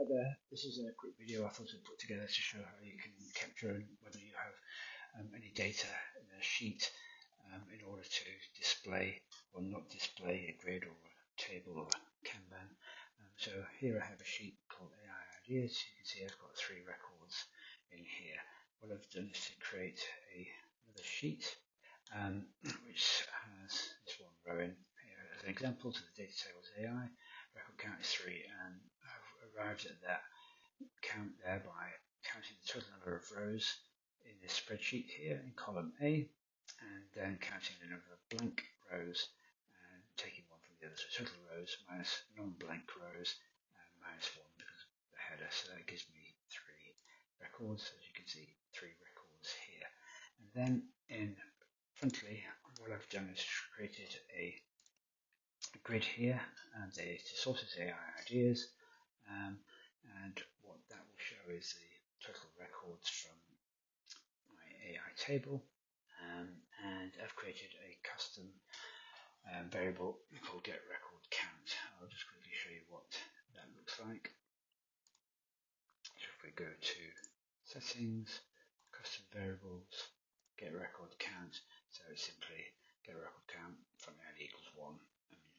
there. This is a quick video I thought I'd put together to show how you can capture whether you have any data in a sheet in order to display or not display a grid or a table or a kanban. So here I have a sheet called AI Ideas. You can see I've got 3 records in here. What I've done is to create another sheet which has this one row in here as an example to the data tables AI. Record count is 3, and I've arrived at that count there by counting the total number of rows in this spreadsheet here in column A, and then counting the number of blank rows and taking one from the other. So total rows minus non-blank rows and minus 1 because of the header. So that gives me 3 records. As you can see, 3 records here. And then in Frontly, what I've done is created a grid here, and the sources AI Ideas, and what that will show is the total records from my AI table, and I've created a custom variable called getRecordCount. I'll just quickly show you what that looks like. So if we go to settings, custom variables, getRecordCount, so it's simply getRecordCount from n equals 1.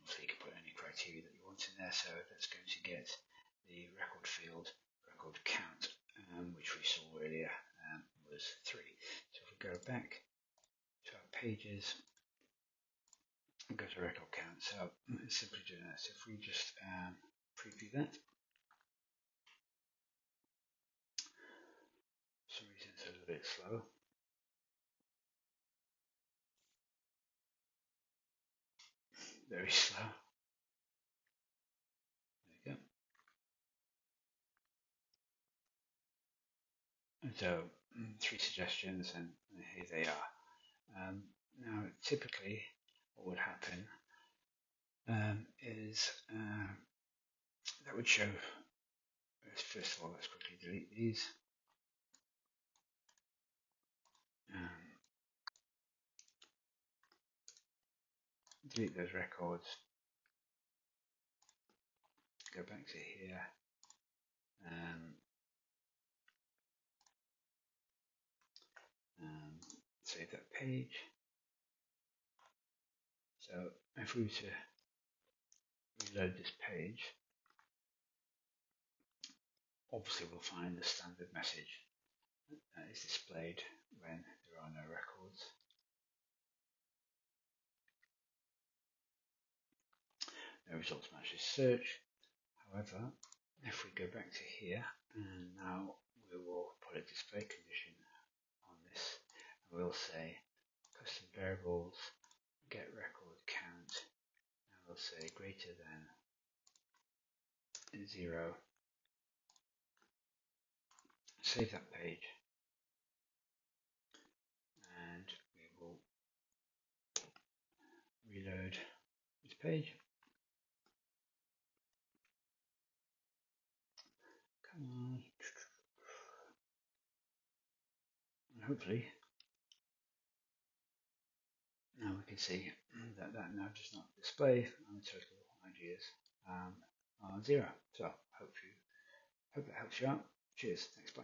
So you can put any criteria that you want in there. So that's going to get the record field record count, which we saw earlier was 3. So if we go back to our pages and go to record count, so it's simply doing that. So if we just preview that, for some reason it's a little bit slow. Very slow. There we go. And so 3 suggestions, and here they are. Now, typically, what would happen is that would show. First of all, let's quickly delete these. Delete those records. Go back to here. Save that page. So if we were to reload this page, obviously we'll find the standard message that is displayed when there are no records. No results match this search. However, if we go back to here, and now we will put a display condition on this, and we'll say custom variables get record count, and we'll say greater than 0. Save that page, and we will reload this page. Come on. And hopefully now we can see that now does not display on the total ideas on 0. So hope that helps you out. Cheers. Thanks. Bye.